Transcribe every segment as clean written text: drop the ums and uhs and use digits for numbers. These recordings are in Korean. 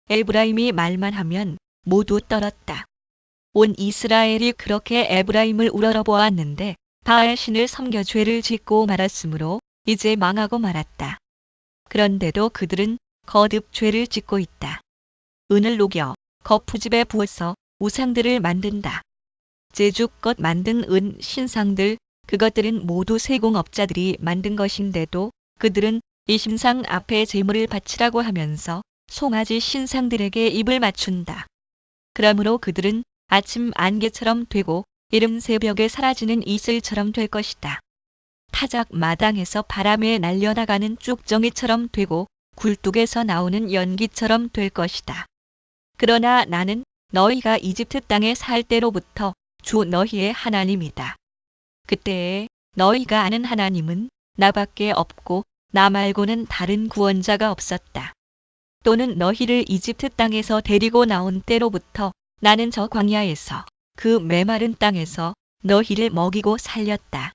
에브라임이 말만 하면 모두 떨었다. 온 이스라엘이 그렇게 에브라임을 우러러보았는데 바알 신을 섬겨 죄를 짓고 말았으므로 이제 망하고 말았다. 그런데도 그들은 거듭 죄를 짓고 있다. 은을 녹여 거푸집에 부어서 우상들을 만든다. 제주껏 만든 은 신상들, 그것들은 모두 세공업자들이 만든 것인데도 그들은 이 신상 앞에 제물을 바치라고 하면서 송아지 신상들에게 입을 맞춘다. 그러므로 그들은 아침 안개처럼 되고 이른 새벽에 사라지는 이슬처럼 될 것이다. 타작 마당에서 바람에 날려나가는 쭉정이처럼 되고 굴뚝에서 나오는 연기처럼 될 것이다. 그러나 나는 너희가 이집트 땅에 살 때로부터 주 너희의 하나님이다. 그때에 너희가 아는 하나님은 나밖에 없고 나 말고는 다른 구원자가 없었다. 또는 너희를 이집트 땅에서 데리고 나온 때로부터 나는 저 광야에서 그 메마른 땅에서 너희를 먹이고 살렸다.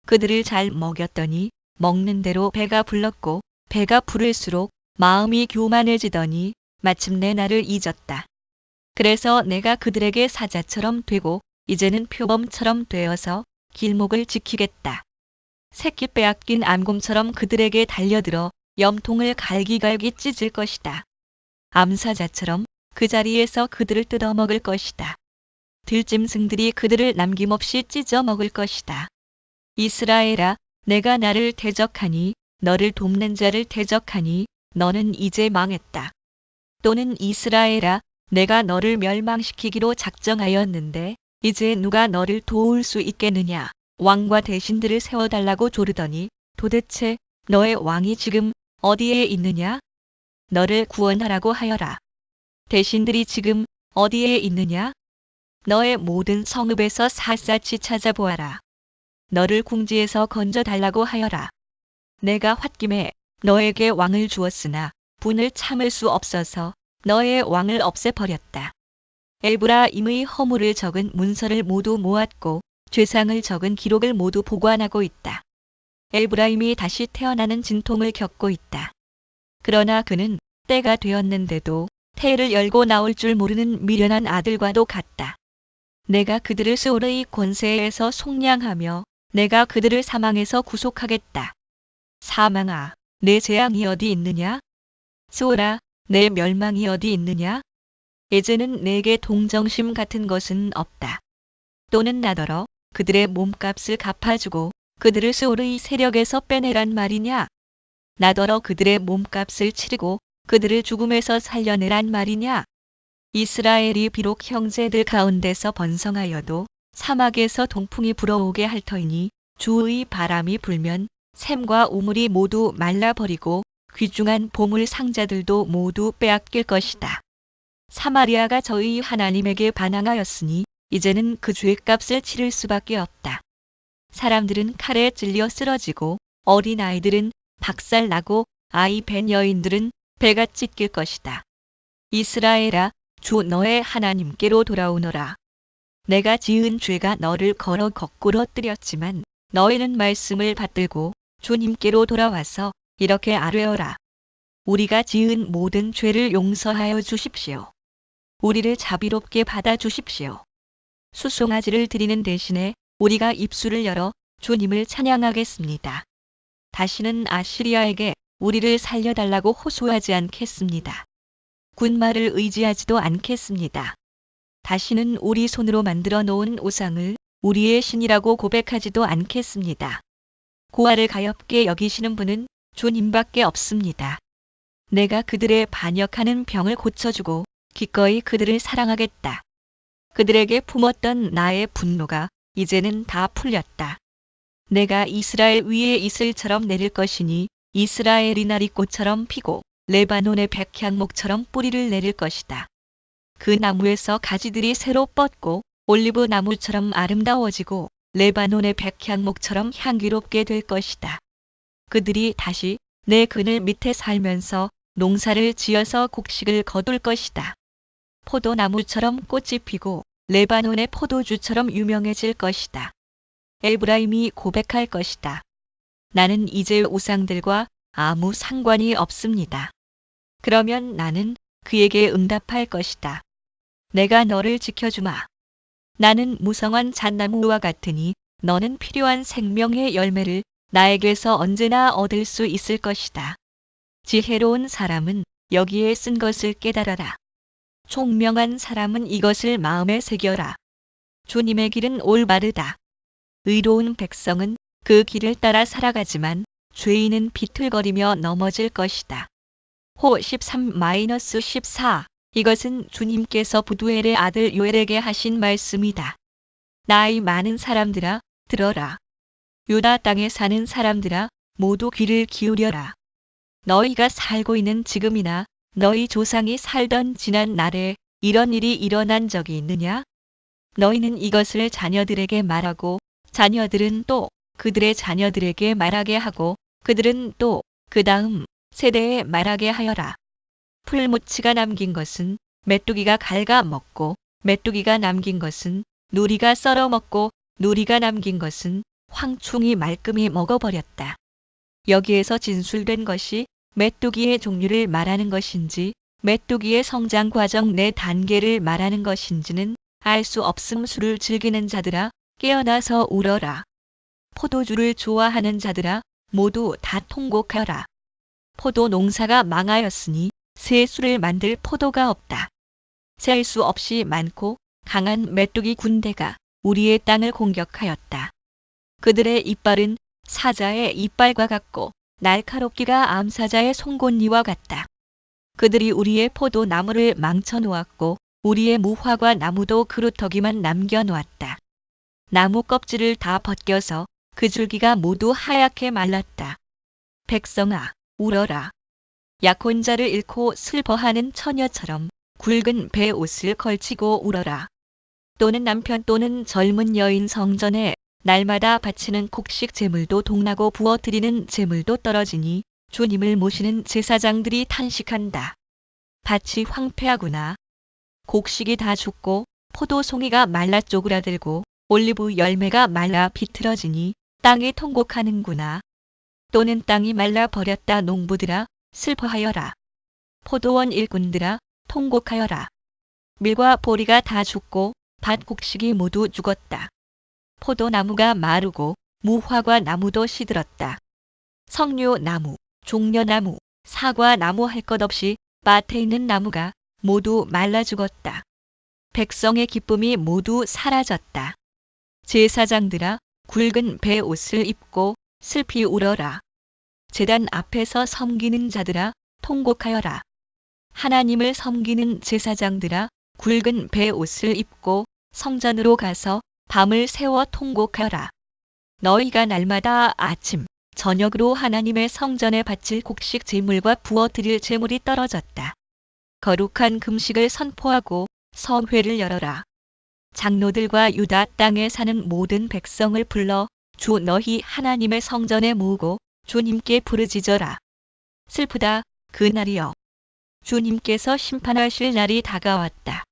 그들을 잘 먹였더니 먹는 대로 배가 불렀고 배가 부를수록 마음이 교만해지더니 마침내 나를 잊었다. 그래서 내가 그들에게 사자처럼 되고 이제는 표범처럼 되어서 길목을 지키겠다. 새끼 빼앗긴 암곰처럼 그들에게 달려들어 염통을 갈기갈기 찢을 것이다. 암사자처럼 그 자리에서 그들을 뜯어먹을 것이다. 들짐승들이 그들을 남김없이 찢어 먹을 것이다. 이스라엘아, 내가 나를 대적하니 너를 돕는 자를 대적하니 너는 이제 망했다. 또는 이스라엘아, 내가 너를 멸망시키기로 작정하였는데 이제 누가 너를 도울 수 있겠느냐. 왕과 대신들을 세워달라고 조르더니 도대체 너의 왕이 지금 어디에 있느냐? 너를 구원하라고 하여라. 대신들이 지금 어디에 있느냐? 너의 모든 성읍에서 샅샅이 찾아보아라. 너를 궁지에서 건져달라고 하여라. 내가 홧김에 너에게 왕을 주었으나 분을 참을 수 없어서 너의 왕을 없애버렸다. 에브라임의 허물을 적은 문서를 모두 모았고 죄상을 적은 기록을 모두 보관하고 있다. 에브라임이 다시 태어나는 진통을 겪고 있다. 그러나 그는 때가 되었는데도 태를 열고 나올 줄 모르는 미련한 아들과도 같다. 내가 그들을 스올의 권세에서 속량하며 내가 그들을 사망에서 구속하겠다. 사망아, 내 재앙이 어디 있느냐? 스올아, 내 멸망이 어디 있느냐? 이제는 내게 동정심 같은 것은 없다. 또는 나더러 그들의 몸값을 갚아주고 그들을 스올의 세력에서 빼내란 말이냐? 나더러 그들의 몸값을 치르고 그들을 죽음에서 살려내란 말이냐? 이스라엘이 비록 형제들 가운데서 번성하여도 사막에서 동풍이 불어오게 할 터이니 주의 바람이 불면 샘과 우물이 모두 말라버리고 귀중한 보물 상자들도 모두 빼앗길 것이다. 사마리아가 저희 하나님에게 반항하였으니 이제는 그 죄값을 치를 수밖에 없다. 사람들은 칼에 찔려 쓰러지고 어린아이들은 박살나고 아이 벤 여인들은 배가 찢길 것이다. 이스라엘아, 주 너의 하나님께로 돌아오너라. 내가 지은 죄가 너를 걸어 거꾸로 뜨렸지만 너희는 말씀을 받들고 주님께로 돌아와서 이렇게 아뢰어라. 우리가 지은 모든 죄를 용서하여 주십시오. 우리를 자비롭게 받아주십시오. 수송아지를 드리는 대신에 우리가 입술을 열어 주님을 찬양하겠습니다. 다시는 아시리아에게 우리를 살려달라고 호소하지 않겠습니다. 군말을 의지하지도 않겠습니다. 다시는 우리 손으로 만들어 놓은 우상을 우리의 신이라고 고백하지도 않겠습니다. 고아를 가엾게 여기시는 분은 주님밖에 없습니다. 내가 그들의 반역하는 병을 고쳐주고 기꺼이 그들을 사랑하겠다. 그들에게 품었던 나의 분노가 이제는 다 풀렸다. 내가 이스라엘 위에 이슬처럼 내릴 것이니 이스라엘이 나리꽃처럼 피고 레바논의 백향목처럼 뿌리를 내릴 것이다. 그 나무에서 가지들이 새로 뻗고 올리브 나무처럼 아름다워지고 레바논의 백향목처럼 향기롭게 될 것이다. 그들이 다시 내 그늘 밑에 살면서 농사를 지어서 곡식을 거둘 것이다. 포도나무처럼 꽃이 피고 레바논의 포도주처럼 유명해질 것이다. 에브라임이 고백할 것이다. 나는 이제 우상들과 아무 상관이 없습니다. 그러면 나는 그에게 응답할 것이다. 내가 너를 지켜주마. 나는 무성한 잣나무와 같으니 너는 필요한 생명의 열매를 나에게서 언제나 얻을 수 있을 것이다. 지혜로운 사람은 여기에 쓴 것을 깨달아라. 총명한 사람은 이것을 마음에 새겨라. 주님의 길은 올바르다. 의로운 백성은 그 길을 따라 살아가지만 죄인은 비틀거리며 넘어질 것이다. 호 13-14. 이것은 주님께서 부두엘의 아들 요엘에게 하신 말씀이다. 나이 많은 사람들아, 들어라. 유다 땅에 사는 사람들아, 모두 귀를 기울여라. 너희가 살고 있는 지금이나 너희 조상이 살던 지난 날에 이런 일이 일어난 적이 있느냐? 너희는 이것을 자녀들에게 말하고 자녀들은 또 그들의 자녀들에게 말하게 하고 그들은 또 그 다음 세대에 말하게 하여라. 풀무치가 남긴 것은 메뚜기가 갉아먹고 메뚜기가 남긴 것은 누리가 썰어먹고 누리가 남긴 것은 황충이 말끔히 먹어버렸다. 여기에서 진술된 것이 메뚜기의 종류를 말하는 것인지 메뚜기의 성장 과정 내 단계를 말하는 것인지는 알 수 없음. 술을 즐기는 자들아, 깨어나서 울어라. 포도주를 좋아하는 자들아, 모두 다 통곡하라. 포도 농사가 망하였으니 새 술을 만들 포도가 없다. 셀 수 없이 많고 강한 메뚜기 군대가 우리의 땅을 공격하였다. 그들의 이빨은 사자의 이빨과 같고 날카롭기가 암사자의 송곳니와 같다. 그들이 우리의 포도나무를 망쳐놓았고 우리의 무화과 나무도 그루터기만 남겨놓았다. 나무 껍질을 다 벗겨서 그 줄기가 모두 하얗게 말랐다. 백성아, 울어라. 약혼자를 잃고 슬퍼하는 처녀처럼 굵은 배 옷을 걸치고 울어라. 또는 남편 또는 젊은 여인 성전에 날마다 바치는 곡식 제물도 동나고 부어드리는 제물도 떨어지니 주님을 모시는 제사장들이 탄식한다. 밭이 황폐하구나. 곡식이 다 죽고 포도송이가 말라 쪼그라들고 올리브 열매가 말라 비틀어지니 땅이 통곡하는구나. 또는 땅이 말라 버렸다. 농부들아, 슬퍼하여라. 포도원 일꾼들아, 통곡하여라. 밀과 보리가 다 죽고 밭 곡식이 모두 죽었다. 포도나무가 마르고 무화과 나무도 시들었다. 석류나무, 종려나무, 사과나무 할 것 없이 밭에 있는 나무가 모두 말라 죽었다. 백성의 기쁨이 모두 사라졌다. 제사장들아, 굵은 배 옷을 입고 슬피 울어라. 제단 앞에서 섬기는 자들아, 통곡하여라. 하나님을 섬기는 제사장들아, 굵은 배 옷을 입고 성전으로 가서 밤을 새워 통곡하여라. 너희가 날마다 아침, 저녁으로 하나님의 성전에 바칠 곡식 제물과 부어드릴 제물이 떨어졌다. 거룩한 금식을 선포하고 성회를 열어라. 장로들과 유다 땅에 사는 모든 백성을 불러 주 너희 하나님의 성전에 모으고 주님께 부르짖어라. 슬프다, 그날이여. 주님께서 심판하실 날이 다가왔다.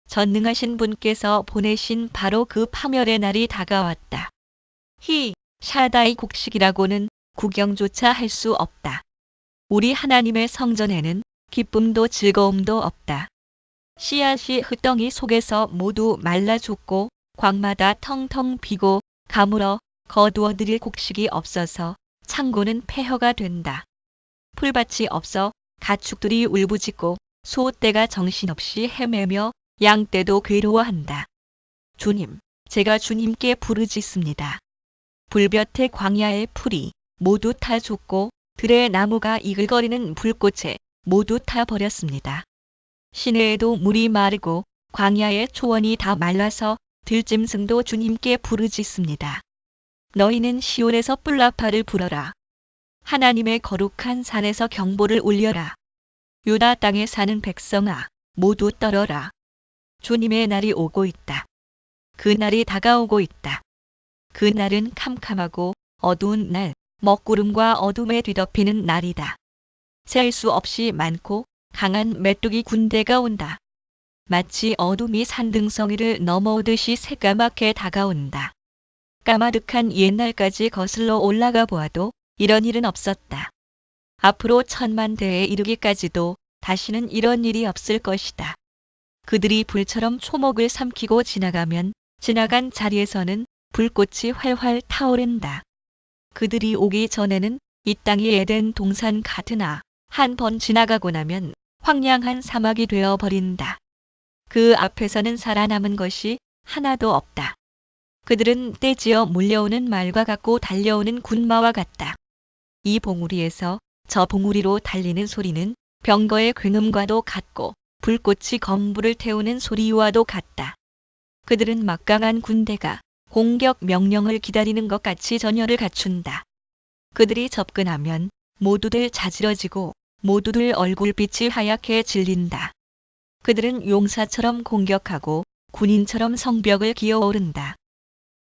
전능하신 분께서 보내신 바로 그 파멸의 날이 다가왔다. 샤다이 곡식이라고는 구경조차 할 수 없다. 우리 하나님의 성전에는 기쁨도 즐거움도 없다. 씨앗이 흙덩이 속에서 모두 말라 죽고 광마다 텅텅 비고 가물어 거두어드릴 곡식이 없어서 창고는 폐허가 된다. 풀밭이 없어 가축들이 울부짖고 소떼가 정신없이 헤매며 양떼도 괴로워한다. 주님, 제가 주님께 부르짖습니다. 불볕의 광야의 풀이 모두 타 죽고 들의 나무가 이글거리는 불꽃에 모두 타 버렸습니다. 시내에도 물이 마르고 광야의 초원이 다 말라서 들짐승도 주님께 부르짖습니다. 너희는 시온에서 뿔라파를 불어라. 하나님의 거룩한 산에서 경보를 울려라. 유다 땅에 사는 백성아, 모두 떨어라. 주님의 날이 오고 있다. 그 날이 다가오고 있다. 그 날은 캄캄하고 어두운 날, 먹구름과 어둠에 뒤덮이는 날이다. 셀 수 없이 많고 강한 메뚜기 군대가 온다. 마치 어둠이 산등성이를 넘어오듯이 새까맣게 다가온다. 까마득한 옛날까지 거슬러 올라가 보아도 이런 일은 없었다. 앞으로 1000만 대에 이르기까지도 다시는 이런 일이 없을 것이다. 그들이 불처럼 초목을 삼키고 지나가면 지나간 자리에서는 불꽃이 활활 타오른다. 그들이 오기 전에는 이 땅이 에덴 동산 같으나 한 번 지나가고 나면 황량한 사막이 되어 버린다. 그 앞에서는 살아남은 것이 하나도 없다. 그들은 떼지어 몰려오는 말과 같고 달려오는 군마와 같다. 이 봉우리에서 저 봉우리로 달리는 소리는 병거의 굉음과도 같고 불꽃이 건물을 태우는 소리와도 같다. 그들은 막강한 군대가 공격 명령을 기다리는 것 같이 전열을 갖춘다. 그들이 접근하면 모두들 자지러지고 모두들 얼굴빛이 하얗게 질린다. 그들은 용사처럼 공격하고 군인처럼 성벽을 기어오른다.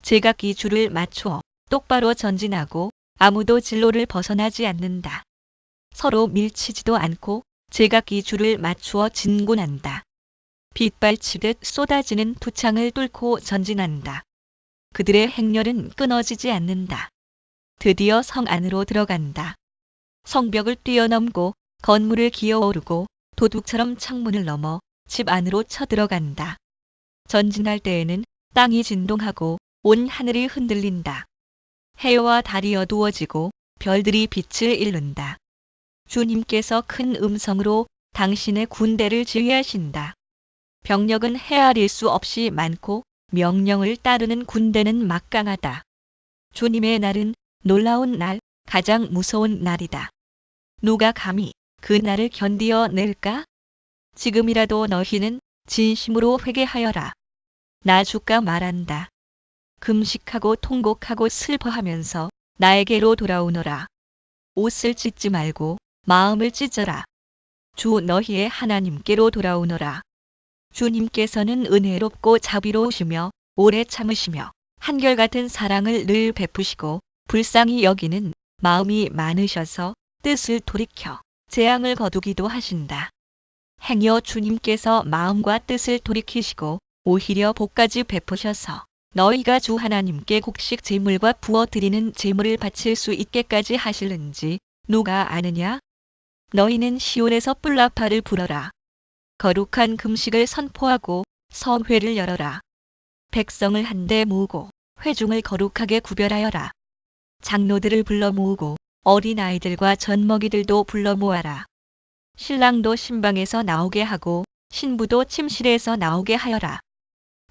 제각기 줄을 맞추어 똑바로 전진하고 아무도 진로를 벗어나지 않는다. 서로 밀치지도 않고 제각기 줄을 맞추어 진군한다. 빗발치듯 쏟아지는 투창을 뚫고 전진한다. 그들의 행렬은 끊어지지 않는다. 드디어 성 안으로 들어간다. 성벽을 뛰어넘고 건물을 기어오르고 도둑처럼 창문을 넘어 집 안으로 쳐들어간다. 전진할 때에는 땅이 진동하고 온 하늘이 흔들린다. 해와 달이 어두워지고 별들이 빛을 잃는다. 주님께서 큰 음성으로 당신의 군대를 지휘하신다. 병력은 헤아릴 수 없이 많고 명령을 따르는 군대는 막강하다. 주님의 날은 놀라운 날, 가장 무서운 날이다. 누가 감히 그 날을 견디어 낼까? 지금이라도 너희는 진심으로 회개하여라. 나 주가 말한다. 금식하고 통곡하고 슬퍼하면서 나에게로 돌아오너라. 옷을 찢지 말고 마음을 찢어라. 주 너희의 하나님께로 돌아오너라. 주님께서는 은혜롭고 자비로우시며 오래 참으시며 한결같은 사랑을 늘 베푸시고 불쌍히 여기는 마음이 많으셔서 뜻을 돌이켜 재앙을 거두기도 하신다. 행여 주님께서 마음과 뜻을 돌이키시고 오히려 복까지 베푸셔서 너희가 주 하나님께 곡식 제물과 부어 드리는 제물을 바칠 수 있게까지 하실는지 누가 아느냐? 너희는 시온에서 뿔라파를 불어라. 거룩한 금식을 선포하고 성회를 열어라. 백성을 한데 모으고 회중을 거룩하게 구별하여라. 장로들을 불러 모으고 어린아이들과 젖먹이들도 불러 모아라. 신랑도 신방에서 나오게 하고 신부도 침실에서 나오게 하여라.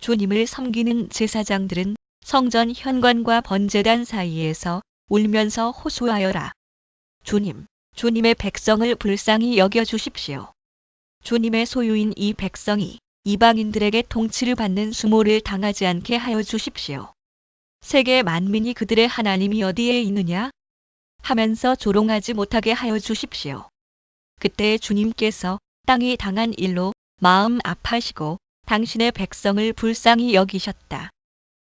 주님을 섬기는 제사장들은 성전 현관과 번제단 사이에서 울면서 호소하여라. 주님, 주님의 백성을 불쌍히 여겨주십시오. 주님의 소유인 이 백성이 이방인들에게 통치를 받는 수모를 당하지 않게 하여 주십시오. 세계 만민이 그들의 하나님이 어디에 있느냐? 하면서 조롱하지 못하게 하여 주십시오. 그때 주님께서 땅이 당한 일로 마음 아파하시고 당신의 백성을 불쌍히 여기셨다.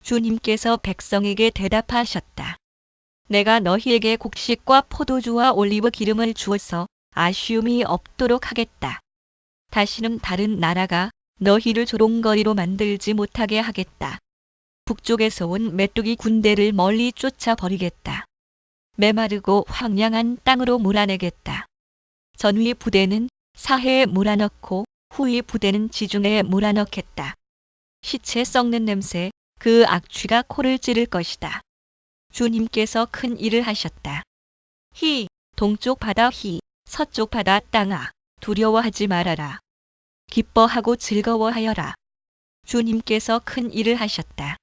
주님께서 백성에게 대답하셨다. 내가 너희에게 곡식과 포도주와 올리브 기름을 주어서 아쉬움이 없도록 하겠다. 다시는 다른 나라가 너희를 조롱거리로 만들지 못하게 하겠다. 북쪽에서 온 메뚜기 군대를 멀리 쫓아버리겠다. 메마르고 황량한 땅으로 몰아내겠다. 전위 부대는 사해에 몰아넣고 후위 부대는 지중해에 몰아넣겠다. 시체 썩는 냄새, 그 악취가 코를 찌를 것이다. 주님께서 큰 일을 하셨다. 히, 동쪽 바다 히, 서쪽 바다 땅아, 두려워하지 말아라. 기뻐하고 즐거워하여라. 주님께서 큰 일을 하셨다.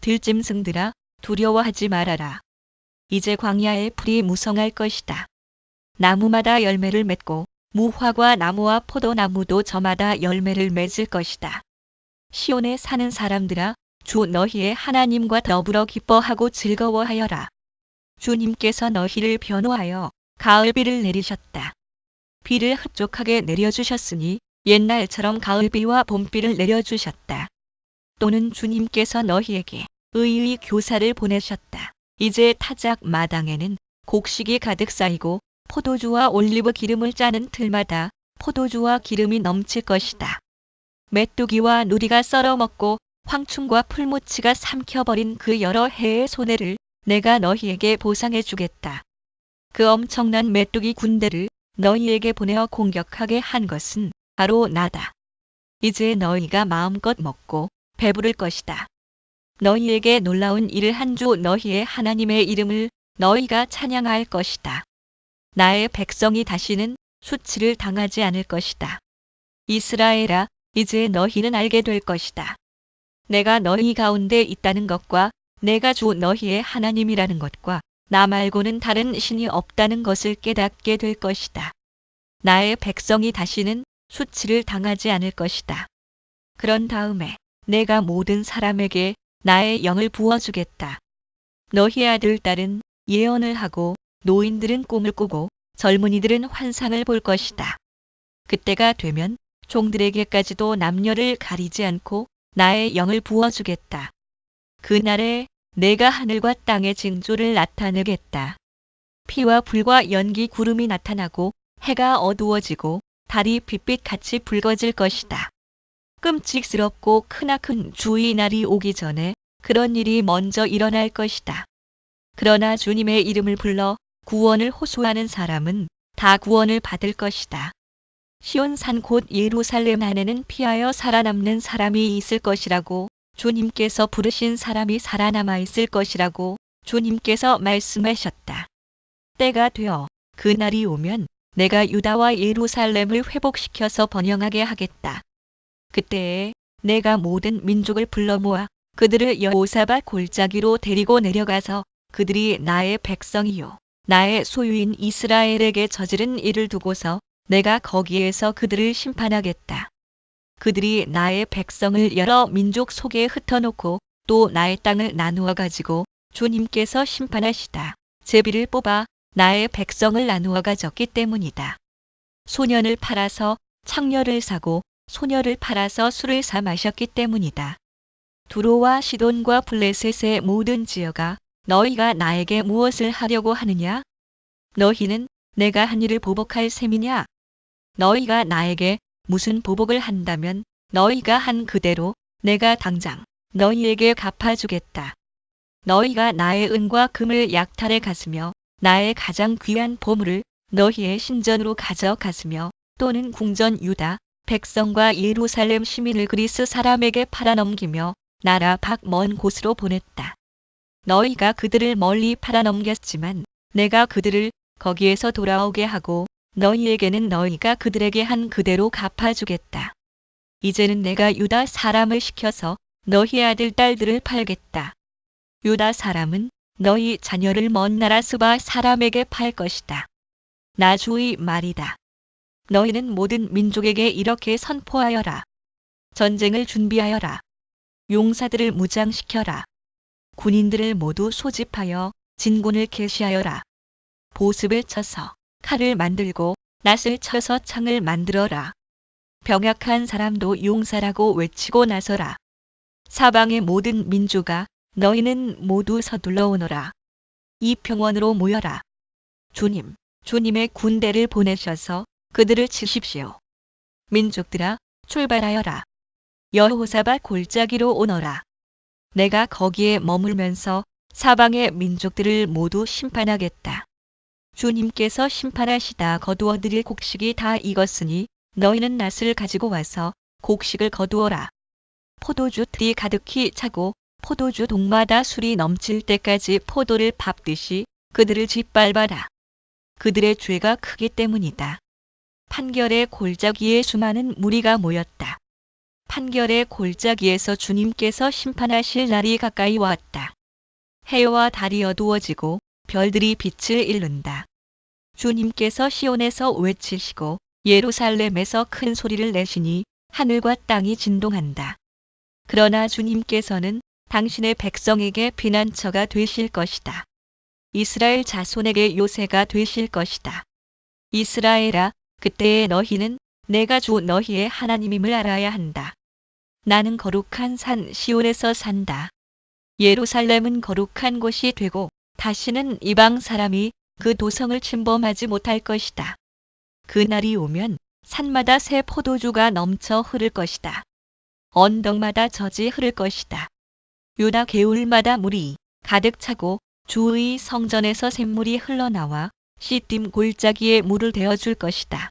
들짐승들아, 두려워하지 말아라. 이제 광야의 풀이 무성할 것이다. 나무마다 열매를 맺고 무화과 나무와 포도나무도 저마다 열매를 맺을 것이다. 시온에 사는 사람들아, 주 너희의 하나님과 더불어 기뻐하고 즐거워하여라. 주님께서 너희를 변호하여 가을비를 내리셨다. 비를 흡족하게 내려주셨으니 옛날처럼 가을비와 봄비를 내려주셨다. 또는 주님께서 너희에게 의의 교사를 보내셨다. 이제 타작 마당에는 곡식이 가득 쌓이고 포도주와 올리브 기름을 짜는 틀마다 포도주와 기름이 넘칠 것이다. 메뚜기와 누리가 썰어먹고 황충과 풀무치가 삼켜버린 그 여러 해의 손해를 내가 너희에게 보상해 주겠다. 그 엄청난 메뚜기 군대를 너희에게 보내어 공격하게 한 것은 바로 나다. 이제 너희가 마음껏 먹고 배부를 것이다. 너희에게 놀라운 일을 한 주 너희의 하나님의 이름을 너희가 찬양할 것이다. 나의 백성이 다시는 수치를 당하지 않을 것이다. 이스라엘아, 이제 너희는 알게 될 것이다. 내가 너희 가운데 있다는 것과 내가 주 너희의 하나님이라는 것과 나 말고는 다른 신이 없다는 것을 깨닫게 될 것이다. 나의 백성이 다시는 수치를 당하지 않을 것이다. 그런 다음에 내가 모든 사람에게 나의 영을 부어주겠다. 너희 아들, 딸은 예언을 하고 노인들은 꿈을 꾸고 젊은이들은 환상을 볼 것이다. 그때가 되면 종들에게까지도 남녀를 가리지 않고 나의 영을 부어주겠다. 그날에 내가 하늘과 땅의 징조를 나타내겠다. 피와 불과 연기 구름이 나타나고 해가 어두워지고 달이 빛빛같이 붉어질 것이다. 끔찍스럽고 크나큰 주의 날이 오기 전에 그런 일이 먼저 일어날 것이다. 그러나 주님의 이름을 불러 구원을 호소하는 사람은 다 구원을 받을 것이다. 시온산 곧 예루살렘 안에는 피하여 살아남는 사람이 있을 것이라고 주님께서 부르신 사람이 살아남아 있을 것이라고 주님께서 말씀하셨다. 때가 되어 그날이 오면 내가 유다와 예루살렘을 회복시켜서 번영하게 하겠다. 그때에 내가 모든 민족을 불러 모아 그들을 여호사밧 골짜기로 데리고 내려가서 그들이 나의 백성이요 나의 소유인 이스라엘에게 저지른 일을 두고서 내가 거기에서 그들을 심판하겠다. 그들이 나의 백성을 여러 민족 속에 흩어놓고 또 나의 땅을 나누어 가지고 주님께서 심판하시다 제비를 뽑아 나의 백성을 나누어 가졌기 때문이다. 소년을 팔아서 창녀를 사고 소녀를 팔아서 술을 사 마셨기 때문이다. 두로와 시돈과 블레셋의 모든 지역아, 너희가 나에게 무엇을 하려고 하느냐? 너희는 내가 한 일을 보복할 셈이냐? 너희가 나에게 무슨 보복을 한다면 너희가 한 그대로 내가 당장 너희에게 갚아주겠다. 너희가 나의 은과 금을 약탈해 갔으며 나의 가장 귀한 보물을 너희의 신전으로 가져갔으며 또는 궁전 유다 백성과 예루살렘 시민을 그리스 사람에게 팔아넘기며 나라 밖 먼 곳으로 보냈다. 너희가 그들을 멀리 팔아넘겼지만 내가 그들을 거기에서 돌아오게 하고 너희에게는 너희가 그들에게 한 그대로 갚아주겠다. 이제는 내가 유다 사람을 시켜서 너희 아들 딸들을 팔겠다. 유다 사람은 너희 자녀를 먼 나라 스바 사람에게 팔 것이다. 나 주의 말이다. 너희는 모든 민족에게 이렇게 선포하여라. 전쟁을 준비하여라. 용사들을 무장시켜라. 군인들을 모두 소집하여 진군을 개시하여라. 보습을 쳐서 칼을 만들고 낫을 쳐서 창을 만들어라. 병약한 사람도 용사라고 외치고 나서라. 사방의 모든 민족아, 너희는 모두 서둘러 오너라. 이 평원으로 모여라. 주님의 군대를 보내셔서 그들을 치십시오. 민족들아, 출발하여라. 여호사밧 골짜기로 오너라. 내가 거기에 머물면서 사방의 민족들을 모두 심판하겠다. 주님께서 심판하시다 거두어드릴 곡식이 다 익었으니 너희는 낫을 가지고 와서 곡식을 거두어라. 포도주 틀이 가득히 차고 포도주 동마다 술이 넘칠 때까지 포도를 밟듯이 그들을 짓밟아라. 그들의 죄가 크기 때문이다. 판결의 골짜기에 수많은 무리가 모였다. 판결의 골짜기에서 주님께서 심판하실 날이 가까이 왔다. 해와 달이 어두워지고 별들이 빛을 잃는다. 주님께서 시온에서 외치시고 예루살렘에서 큰 소리를 내시니 하늘과 땅이 진동한다. 그러나 주님께서는 당신의 백성에게 피난처가 되실 것이다. 이스라엘 자손에게 요새가 되실 것이다. 이스라엘아, 그때에 너희는 내가 주 너희의 하나님임을 알아야 한다. 나는 거룩한 산 시온에서 산다. 예루살렘은 거룩한 곳이 되고 다시는 이방 사람이 그 도성을 침범하지 못할 것이다. 그날이 오면 산마다 새 포도주가 넘쳐 흐를 것이다. 언덕마다 젖이 흐를 것이다. 유다 개울마다 물이 가득 차고 주의 성전에서 샘물이 흘러나와 시딤 골짜기에 물을 대어줄 것이다.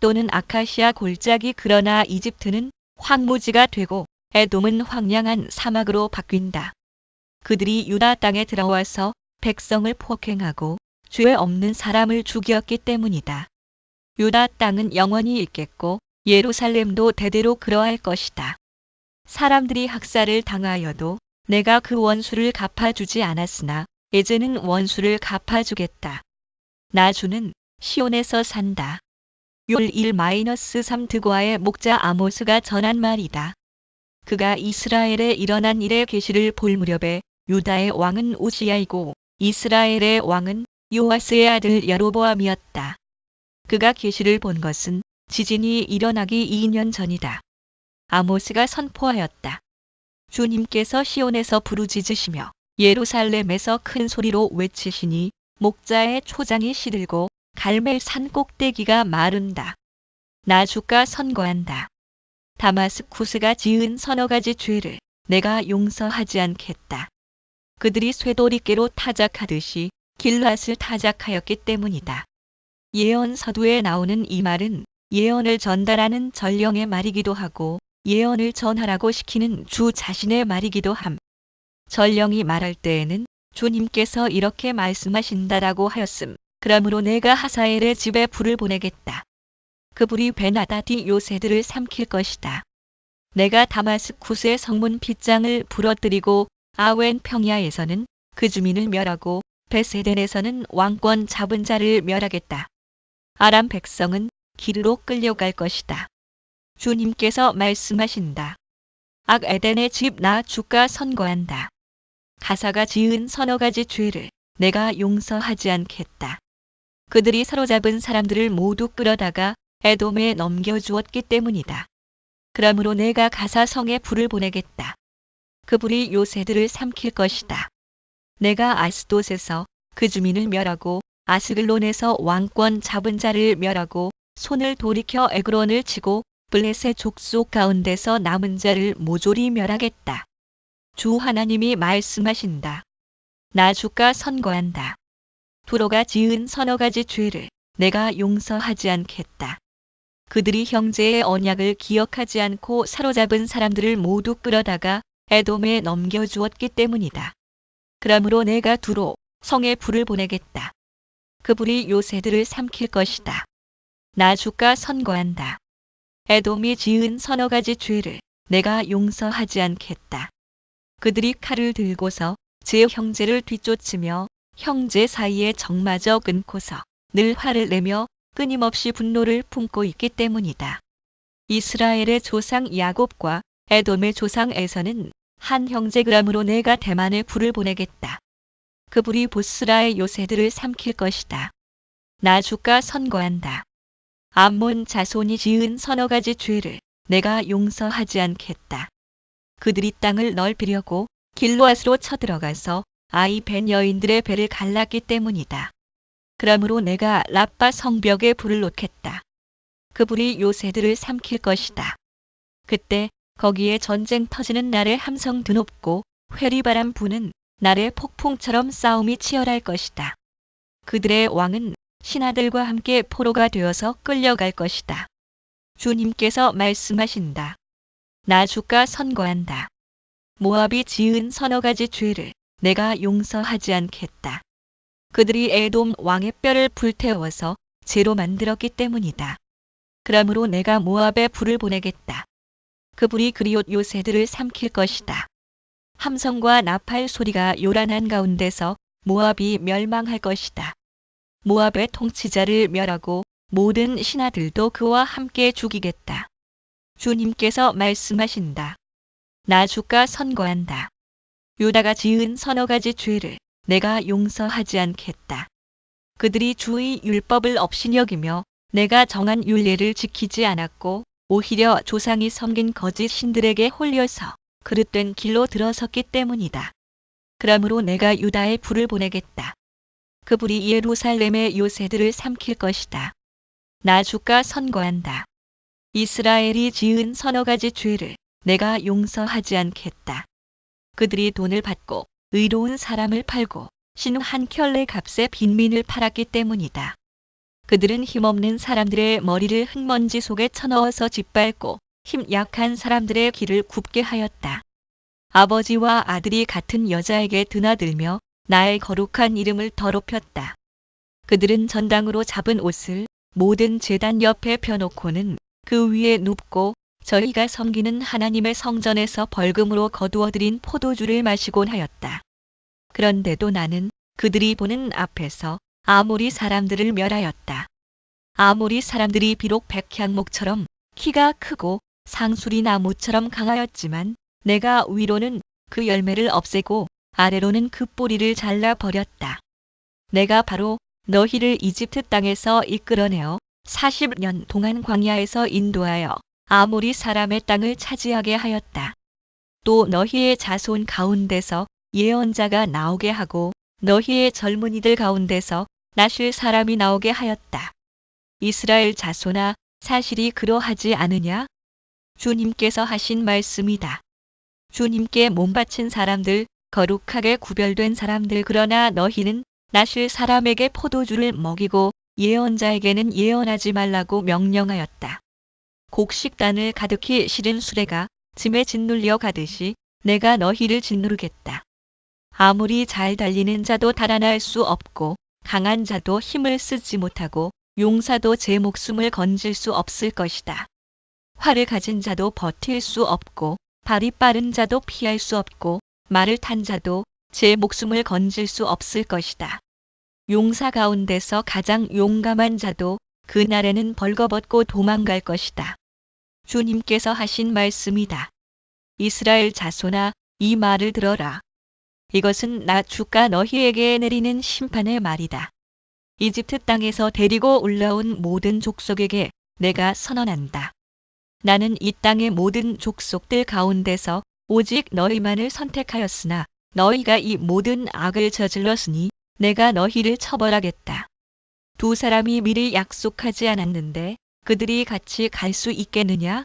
또는 아카시아 골짜기. 그러나 이집트는 황무지가 되고 에돔은 황량한 사막으로 바뀐다. 그들이 유다 땅에 들어와서 백성을 폭행하고 죄 없는 사람을 죽였기 때문이다. 유다 땅은 영원히 있겠고 예루살렘도 대대로 그러할 것이다. 사람들이 학살을 당하여도 내가 그 원수를 갚아주지 않았으나 이제는 원수를 갚아주겠다. 나 주는 시온에서 산다. 율 1-3 드고아의 목자 아모스가 전한 말이다. 그가 이스라엘에 일어난 일의 계시를 볼 무렵에 유다의 왕은 우시야이고 이스라엘의 왕은 요아스의 아들 여로보암이었다. 그가 계시를 본 것은 지진이 일어나기 2년 전이다. 아모스가 선포하였다. 주님께서 시온에서 부르짖으시며 예루살렘에서 큰 소리로 외치시니 목자의 초장이 시들고 갈멜산 꼭대기가 마른다. 나 주가 선고한다. 다마스쿠스가 지은 서너 가지 죄를 내가 용서하지 않겠다. 그들이 쇠돌이깨로 타작하듯이 길앗을 타작하였기 때문이다. 예언 서두에 나오는 이 말은 예언을 전달하는 전령의 말이기도 하고 예언을 전하라고 시키는 주 자신의 말이기도 함. 전령이 말할 때에는 주님께서 이렇게 말씀하신다라고 하였음. 그러므로 내가 하사엘의 집에 불을 보내겠다. 그 불이 베나다디 요새들을 삼킬 것이다. 내가 다마스쿠스의 성문 빗장을 부러뜨리고 아웬 평야에서는 그 주민을 멸하고 베세덴에서는 왕권 잡은 자를 멸하겠다. 아람 백성은 기르로 끌려갈 것이다. 주님께서 말씀하신다. 악에덴의 집 나 주가 선고한다. 가사가 지은 서너 가지 죄를 내가 용서하지 않겠다. 그들이 사로잡은 사람들을 모두 끌어다가 에돔에 넘겨주었기 때문이다. 그러므로 내가 가사 성에 불을 보내겠다. 그 불이 요새들을 삼킬 것이다. 내가 아스돗에서 그 주민을 멸하고 아스글론에서 왕권 잡은 자를 멸하고 손을 돌이켜 에그론을 치고 블레셋 족속 가운데서 남은 자를 모조리 멸하겠다. 주 하나님이 말씀하신다. 나 주가 선고한다. 두로가 지은 서너 가지 죄를 내가 용서하지 않겠다. 그들이 형제의 언약을 기억하지 않고 사로잡은 사람들을 모두 끌어다가 에돔에 넘겨주었기 때문이다. 그러므로 내가 두로 성에 불을 보내겠다. 그 불이 요새들을 삼킬 것이다. 나 주가 선고한다. 에돔이 지은 서너 가지 죄를 내가 용서하지 않겠다. 그들이 칼을 들고서 제 형제를 뒤쫓으며 형제 사이에 적마저 끊고서 늘 화를 내며 끊임없이 분노를 품고 있기 때문이다. 이스라엘의 조상 야곱과 에돔의 조상 에서는 한 형제. 그러므로 내가 대만에 불을 보내겠다. 그 불이 보스라의 요새들을 삼킬 것이다. 나 주가 선고한다. 암몬 자손이 지은 서너 가지 죄를 내가 용서하지 않겠다. 그들이 땅을 넓히려고 길로앗으로 쳐들어가서 아이 벤 여인들의 배를 갈랐기 때문이다. 그러므로 내가 라빠 성벽에 불을 놓겠다. 그 불이 요새들을 삼킬 것이다. 그때 거기에 전쟁 터지는 날에 함성 드높고 회리바람 부는 날에 폭풍처럼 싸움이 치열할 것이다. 그들의 왕은 신하들과 함께 포로가 되어서 끌려갈 것이다. 주님께서 말씀하신다. 나 주가 선고한다. 모압이 지은 서너 가지 죄를 내가 용서하지 않겠다. 그들이 에돔 왕의 뼈를 불태워서 재로 만들었기 때문이다. 그러므로 내가 모압에 불을 보내겠다. 그 불이 그리옷 요새들을 삼킬 것이다. 함성과 나팔 소리가 요란한 가운데서 모압이 멸망할 것이다. 모압의 통치자를 멸하고 모든 신하들도 그와 함께 죽이겠다. 주님께서 말씀하신다. 나 주가 선고한다. 유다가 지은 서너 가지 죄를 내가 용서하지 않겠다. 그들이 주의 율법을 업신여기며 내가 정한 율례를 지키지 않았고 오히려 조상이 섬긴 거짓 신들에게 홀려서 그릇된 길로 들어섰기 때문이다. 그러므로 내가 유다에 불을 보내겠다. 그 불이 예루살렘의 요새들을 삼킬 것이다. 나 주가 선고한다. 이스라엘이 지은 서너 가지 죄를 내가 용서하지 않겠다. 그들이 돈을 받고 의로운 사람을 팔고 신 한 켤레 값에 빈민을 팔았기 때문이다. 그들은 힘없는 사람들의 머리를 흙먼지 속에 쳐넣어서 짓밟고 힘 약한 사람들의 길을 굽게 하였다. 아버지와 아들이 같은 여자에게 드나들며 나의 거룩한 이름을 더럽혔다. 그들은 전당으로 잡은 옷을 모든 제단 옆에 펴놓고는 그 위에 눕고 저희가 섬기는 하나님의 성전에서 벌금으로 거두어들인 포도주를 마시곤 하였다. 그런데도 나는 그들이 보는 앞에서 아모리 사람들을 멸하였다. 아모리 사람들이 비록 백향목처럼 키가 크고 상수리 나무처럼 강하였지만 내가 위로는 그 열매를 없애고 아래로는 그 뿌리를 잘라 버렸다. 내가 바로 너희를 이집트 땅에서 이끌어내어 40년 동안 광야에서 인도하여 아모리 사람의 땅을 차지하게 하였다. 또 너희의 자손 가운데서 예언자가 나오게 하고 너희의 젊은이들 가운데서 나실 사람이 나오게 하였다. 이스라엘 자손아, 사실이 그러하지 않으냐? 주님께서 하신 말씀이다. 주님께 몸바친 사람들, 거룩하게 구별된 사람들, 그러나 너희는 나실 사람에게 포도주를 먹이고 예언자에게는 예언하지 말라고 명령하였다. 곡식단을 가득히 실은 수레가 짐에 짓눌려 가듯이 내가 너희를 짓누르겠다. 아무리 잘 달리는 자도 달아날 수 없고 강한 자도 힘을 쓰지 못하고 용사도 제 목숨을 건질 수 없을 것이다. 활을 가진 자도 버틸 수 없고 발이 빠른 자도 피할 수 없고 말을 탄 자도 제 목숨을 건질 수 없을 것이다. 용사 가운데서 가장 용감한 자도 그날에는 벌거벗고 도망갈 것이다. 주님께서 하신 말씀이다. 이스라엘 자손아, 이 말을 들어라. 이것은 나 주가 너희에게 내리는 심판의 말이다. 이집트 땅에서 데리고 올라온 모든 족속에게 내가 선언한다. 나는 이 땅의 모든 족속들 가운데서 오직 너희만을 선택하였으나 너희가 이 모든 악을 저질렀으니 내가 너희를 처벌하겠다. 두 사람이 미리 약속하지 않았는데 그들이 같이 갈 수 있겠느냐?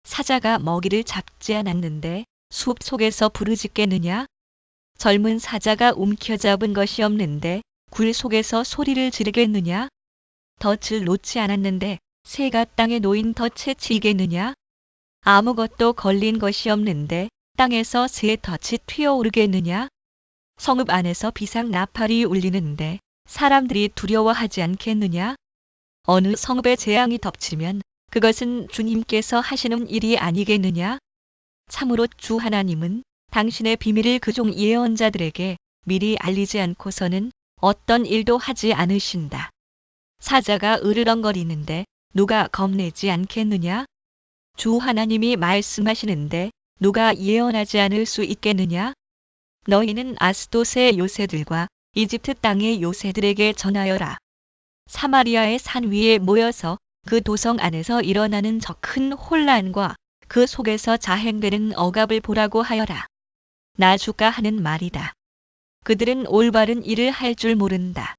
사자가 먹이를 잡지 않았는데 숲 속에서 부르짖겠느냐? 젊은 사자가 움켜잡은 것이 없는데 굴 속에서 소리를 지르겠느냐? 덫을 놓지 않았는데 새가 땅에 놓인 덫에 치겠느냐? 아무것도 걸린 것이 없는데 땅에서 새 덫이 튀어오르겠느냐? 성읍 안에서 비상 나팔이 울리는데 사람들이 두려워하지 않겠느냐? 어느 성읍에 재앙이 덮치면 그것은 주님께서 하시는 일이 아니겠느냐? 참으로 주 하나님은 당신의 비밀을 그종 예언자들에게 미리 알리지 않고서는 어떤 일도 하지 않으신다. 사자가 으르렁거리는데 누가 겁내지 않겠느냐? 주 하나님이 말씀하시는데 누가 예언하지 않을 수 있겠느냐? 너희는 아스돗의 요새들과 이집트 땅의 요새들에게 전하여라. 사마리아의 산 위에 모여서 그 도성 안에서 일어나는 저 큰 혼란과 그 속에서 자행되는 억압을 보라고 하여라. 나 주가 하는 말이다. 그들은 올바른 일을 할 줄 모른다.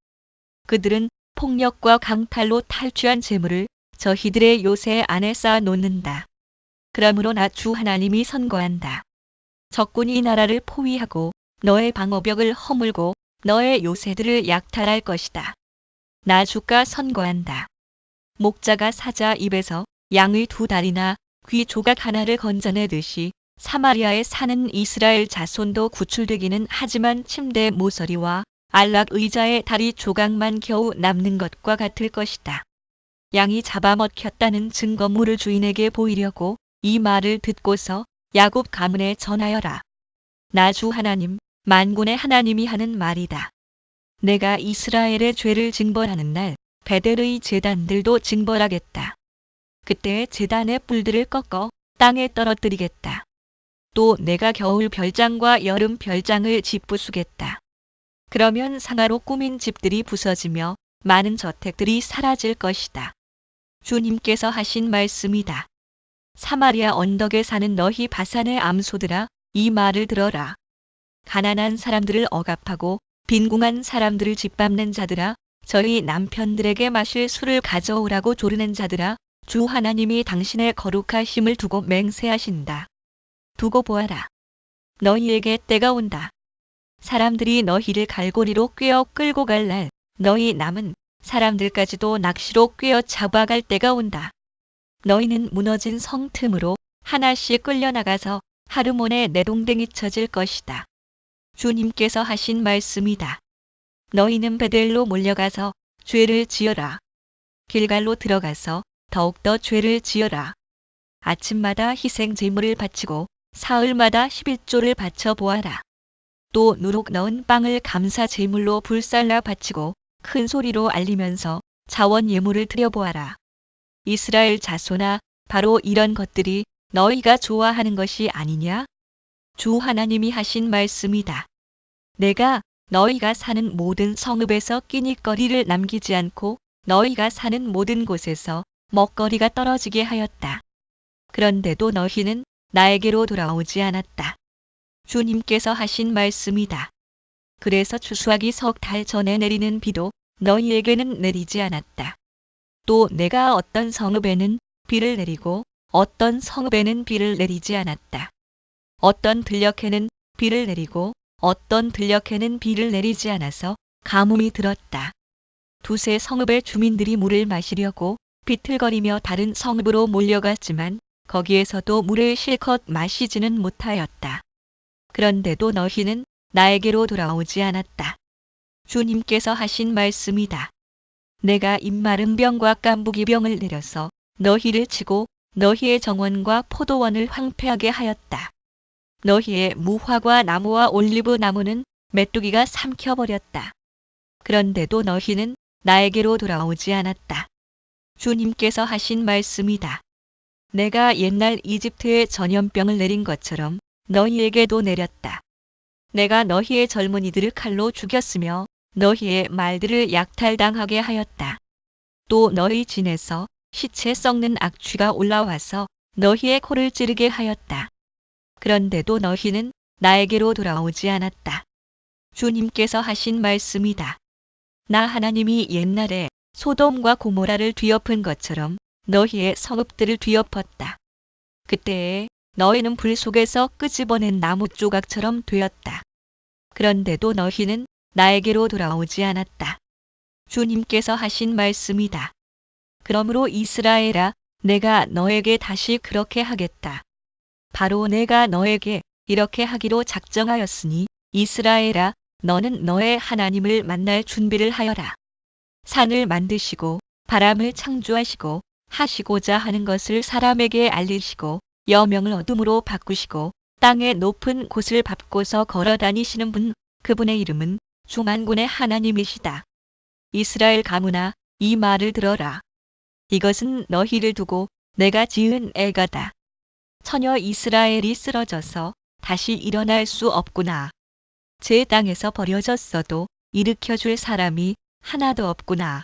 그들은 폭력과 강탈로 탈취한 재물을 저희들의 요새 안에 쌓아 놓는다. 그러므로 나 주 하나님이 선고한다. 적군이 나라를 포위하고 너의 방어벽을 허물고 너의 요새들을 약탈할 것이다. 나 주가 선고한다. 목자가 사자 입에서 양의 두 다리나 귀 조각 하나를 건져내듯이 사마리아에 사는 이스라엘 자손도 구출되기는 하지만 침대 모서리와 안락 의자의 다리 조각만 겨우 남는 것과 같을 것이다. 양이 잡아먹혔다는 증거물을 주인에게 보이려고 이 말을 듣고서 야곱 가문에 전하여라. 나 주 하나님, 만군의 하나님이 하는 말이다. 내가 이스라엘의 죄를 징벌하는 날 베델의 제단들도 징벌하겠다. 그때 제단의 뿔들을 꺾어 땅에 떨어뜨리겠다. 또 내가 겨울 별장과 여름 별장을 짓부수겠다. 그러면 상아로 꾸민 집들이 부서지며 많은 저택들이 사라질 것이다. 주님께서 하신 말씀이다. 사마리아 언덕에 사는 너희 바산의 암소들아, 이 말을 들어라. 가난한 사람들을 억압하고 빈궁한 사람들을 짓밟는 자들아, 저희 남편들에게 마실 술을 가져오라고 조르는 자들아, 주 하나님이 당신의 거룩하심을 두고 맹세하신다. 두고 보아라. 너희에게 때가 온다. 사람들이 너희를 갈고리로 꿰어 끌고 갈 날 너희 남은 사람들까지도 낚시로 꿰어 잡아갈 때가 온다. 너희는 무너진 성 틈으로 하나씩 끌려나가서 하르몬에 내동댕이 쳐질 것이다. 주님께서 하신 말씀이다. 너희는 베델로 몰려가서 죄를 지어라. 길갈로 들어가서 더욱더 죄를 지어라. 아침마다 희생 제물을 바치고 사흘마다 11조를 바쳐 보아라. 또 누룩 넣은 빵을 감사 제물로 불살라 바치고 큰 소리로 알리면서 자원 예물을 드려보아라. 이스라엘 자손아, 바로 이런 것들이 너희가 좋아하는 것이 아니냐? 주 하나님이 하신 말씀이다. 내가 너희가 사는 모든 성읍에서 끼니거리를 남기지 않고 너희가 사는 모든 곳에서 먹거리가 떨어지게 하였다. 그런데도 너희는 나에게로 돌아오지 않았다. 주님께서 하신 말씀이다. 그래서 추수하기 석 달 전에 내리는 비도 너희에게는 내리지 않았다. 또 내가 어떤 성읍에는 비를 내리고 어떤 성읍에는 비를 내리지 않았다. 어떤 들녘에는 비를 내리고 어떤 들녘에는 비를 내리지 않아서 가뭄이 들었다. 두세 성읍의 주민들이 물을 마시려고 비틀거리며 다른 성읍으로 몰려갔지만 거기에서도 물을 실컷 마시지는 못하였다. 그런데도 너희는 나에게로 돌아오지 않았다. 주님께서 하신 말씀이다. 내가 입마른 병과 깐부기 병을 내려서 너희를 치고 너희의 정원과 포도원을 황폐하게 하였다. 너희의 무화과 나무와 올리브 나무는 메뚜기가 삼켜버렸다. 그런데도 너희는 나에게로 돌아오지 않았다. 주님께서 하신 말씀이다. 내가 옛날 이집트에 전염병을 내린 것처럼 너희에게도 내렸다. 내가 너희의 젊은이들을 칼로 죽였으며 너희의 말들을 약탈당하게 하였다. 또 너희 진에서 시체 썩는 악취가 올라와서 너희의 코를 찌르게 하였다. 그런데도 너희는 나에게로 돌아오지 않았다. 주님께서 하신 말씀이다. 나 하나님이 옛날에 소돔과 고모라를 뒤엎은 것처럼 너희의 성읍들을 뒤엎었다. 그때에 너희는 불 속에서 끄집어낸 나무 조각처럼 되었다. 그런데도 너희는 나에게로 돌아오지 않았다. 주님께서 하신 말씀이다. 그러므로 이스라엘아, 내가 너에게 다시 그렇게 하겠다. 바로 내가 너에게 이렇게 하기로 작정하였으니 이스라엘아, 너는 너의 하나님을 만날 준비를 하여라. 산을 만드시고 바람을 창조하시고 하시고자 하는 것을 사람에게 알리시고 여명을 어둠으로 바꾸시고 땅의 높은 곳을 밟고서 걸어 다니시는 분, 그분의 이름은 주 만군의 하나님이시다. 이스라엘 가문아, 이 말을 들어라. 이것은 너희를 두고 내가 지은 애가다. 처녀 이스라엘이 쓰러져서 다시 일어날 수 없구나. 제 땅에서 버려졌어도 일으켜줄 사람이 하나도 없구나.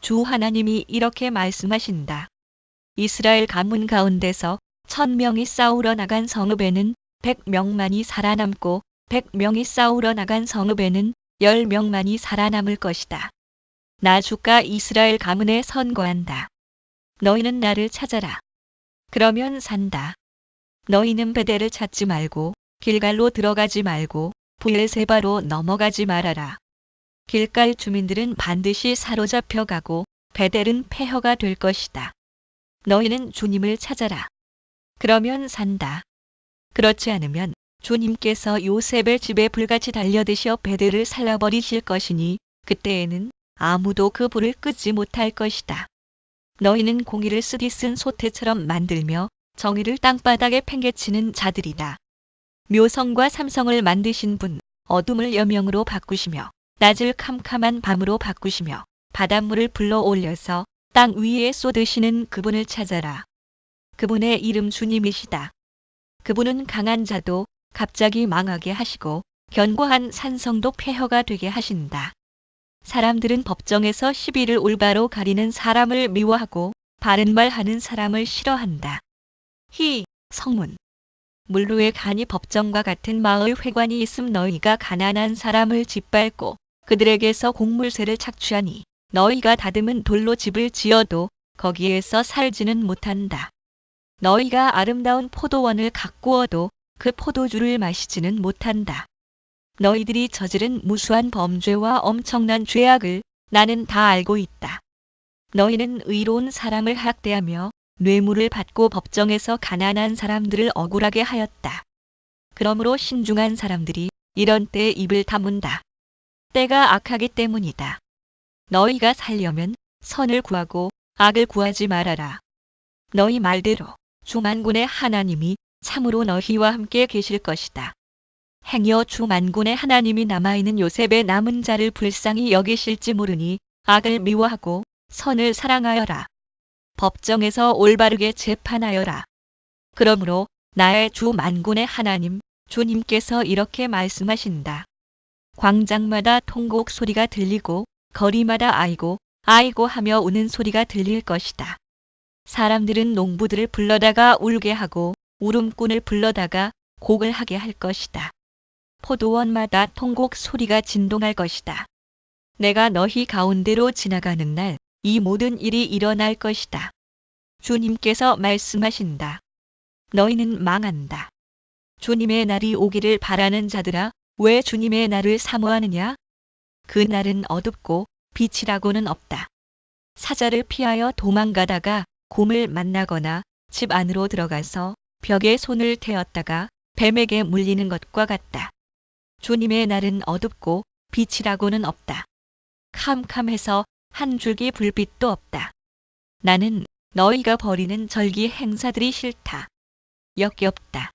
주 하나님이 이렇게 말씀하신다. 이스라엘 가문 가운데서 1000명이 싸우러 나간 성읍에는 100명만이 살아남고 100명이 싸우러 나간 성읍에는 10명만이 살아남을 것이다. 나 주가 이스라엘 가문에 선거한다. 너희는 나를 찾아라. 그러면 산다. 너희는 베델을 찾지 말고 길갈로 들어가지 말고 브엘세바로 넘어가지 말아라. 길갈 주민들은 반드시 사로잡혀 가고 베델은 폐허가 될 것이다. 너희는 주님을 찾아라. 그러면 산다. 그렇지 않으면 주님께서 요셉의 집에 불같이 달려드셔 베델을 살라버리실 것이니 그때에는 아무도 그 불을 끄지 못할 것이다. 너희는 공의를 쓰디쓴 소태처럼 만들며 정의를 땅바닥에 팽개치는 자들이다. 묘성과 삼성을 만드신 분, 어둠을 여명으로 바꾸시며 낮을 캄캄한 밤으로 바꾸시며 바닷물을 불러 올려서 땅 위에 쏟으시는 그분을 찾아라. 그분의 이름 주님이시다. 그분은 강한 자도 갑자기 망하게 하시고 견고한 산성도 폐허가 되게 하신다. 사람들은 법정에서 시비를 올바로 가리는 사람을 미워하고 바른 말 하는 사람을 싫어한다. 성문. 물루의 간이 법정과 같은 마을 회관이 있음 너희가 가난한 사람을 짓밟고 그들에게서 곡물세를 착취하니 너희가 다듬은 돌로 집을 지어도 거기에서 살지는 못한다. 너희가 아름다운 포도원을 가꾸어도 그 포도주를 마시지는 못한다. 너희들이 저지른 무수한 범죄와 엄청난 죄악을 나는 다 알고 있다. 너희는 의로운 사람을 학대하며 뇌물을 받고 법정에서 가난한 사람들을 억울하게 하였다. 그러므로 신중한 사람들이 이런 때에 입을 다문다. 때가 악하기 때문이다. 너희가 살려면 선을 구하고 악을 구하지 말아라. 너희 말대로 주 만군의 하나님이 참으로 너희와 함께 계실 것이다. 행여 주 만군의 하나님이 남아있는 요셉의 남은 자를 불쌍히 여기실지 모르니 악을 미워하고 선을 사랑하여라. 법정에서 올바르게 재판하여라. 그러므로 나의 주 만군의 하나님 주님께서 이렇게 말씀하신다. 광장마다 통곡 소리가 들리고 거리마다 아이고 아이고 하며 우는 소리가 들릴 것이다. 사람들은 농부들을 불러다가 울게 하고 울음꾼을 불러다가 곡을 하게 할 것이다. 포도원마다 통곡 소리가 진동할 것이다. 내가 너희 가운데로 지나가는 날 이 모든 일이 일어날 것이다. 주님께서 말씀하신다. 너희는 망한다. 주님의 날이 오기를 바라는 자들아, 왜 주님의 날을 사모하느냐? 그 날은 어둡고 빛이라고는 없다. 사자를 피하여 도망가다가 곰을 만나거나 집 안으로 들어가서 벽에 손을 대었다가 뱀에게 물리는 것과 같다. 주님의 날은 어둡고 빛이라고는 없다. 캄캄해서 한 줄기 불빛도 없다. 나는 너희가 벌이는 절기 행사들이 싫다. 역겹다.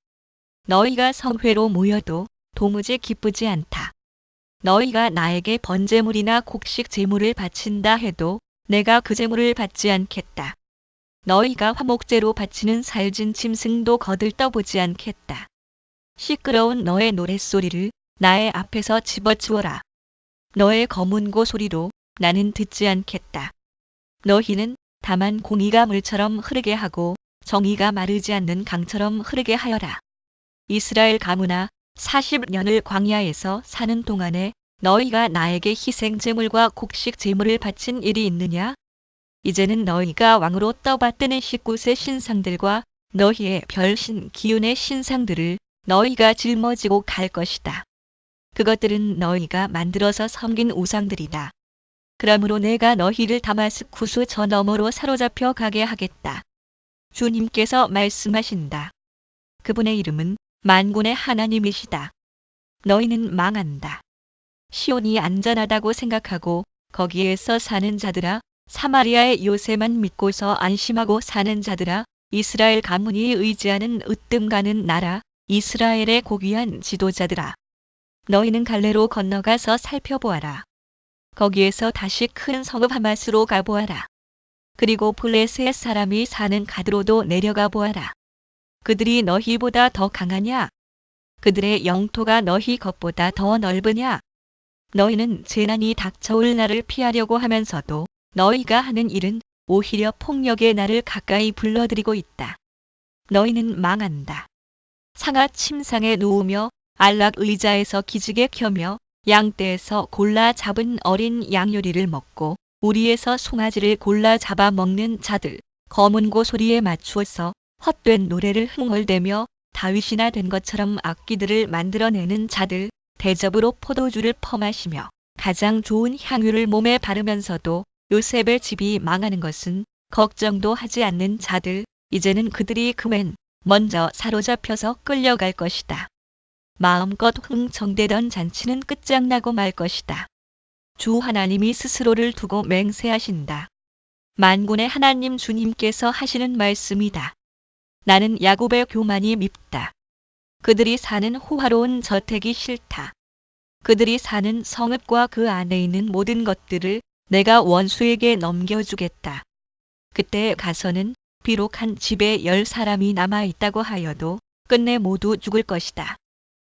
너희가 성회로 모여도 도무지 기쁘지 않다. 너희가 나에게 번제물이나 곡식 제물을 바친다 해도 내가 그 제물을 받지 않겠다. 너희가 화목제로 바치는 살진 짐승도 거들떠보지 않겠다. 시끄러운 너의 노랫소리를 나의 앞에서 집어치워라. 너의 검은고 소리로 나는 듣지 않겠다. 너희는 다만 공의가 물처럼 흐르게 하고 정의가 마르지 않는 강처럼 흐르게 하여라. 이스라엘 가문아, 40년을 광야에서 사는 동안에 너희가 나에게 희생 제물과 곡식 제물을 바친 일이 있느냐? 이제는 너희가 왕으로 떠받드는 19세 신상들과 너희의 별신 기운의 신상들을 너희가 짊어지고 갈 것이다. 그것들은 너희가 만들어서 섬긴 우상들이다. 그러므로 내가 너희를 다마스쿠스 저 너머로 사로잡혀 가게 하겠다. 주님께서 말씀하신다. 그분의 이름은 만군의 하나님이시다. 너희는 망한다. 시온이 안전하다고 생각하고 거기에서 사는 자들아, 사마리아의 요새만 믿고서 안심하고 사는 자들아, 이스라엘 가문이 의지하는 으뜸 가는 나라, 이스라엘의 고귀한 지도자들아. 너희는 갈레로 건너가서 살펴보아라. 거기에서 다시 큰 성읍 하맛으로 가보아라. 그리고 블레셋 사람이 사는 가드로도 내려가 보아라. 그들이 너희보다 더 강하냐? 그들의 영토가 너희 것보다 더 넓으냐? 너희는 재난이 닥쳐올 날을 피하려고 하면서도 너희가 하는 일은 오히려 폭력의 날을 가까이 불러들이고 있다. 너희는 망한다. 상아 침상에 누우며 안락 의자에서 기지개 켜며 양떼에서 골라 잡은 어린 양요리를 먹고 우리에서 송아지를 골라 잡아 먹는 자들, 검은고 소리에 맞추어서 헛된 노래를 흥얼대며 다윗이나 된 것처럼 악기들을 만들어내는 자들, 대접으로 포도주를 퍼마시며 가장 좋은 향유를 몸에 바르면서도 요셉의 집이 망하는 것은 걱정도 하지 않는 자들, 이제는 그들이 그맨 먼저 사로잡혀서 끌려갈 것이다. 마음껏 흥청대던 잔치는 끝장나고 말 것이다. 주 하나님이 스스로를 두고 맹세하신다. 만군의 하나님 주님께서 하시는 말씀이다. 나는 야곱의 교만이 밉다. 그들이 사는 호화로운 저택이 싫다. 그들이 사는 성읍과 그 안에 있는 모든 것들을 내가 원수에게 넘겨주겠다. 그때 가서는 비록 한 집에 10사람이 남아있다고 하여도 끝내 모두 죽을 것이다.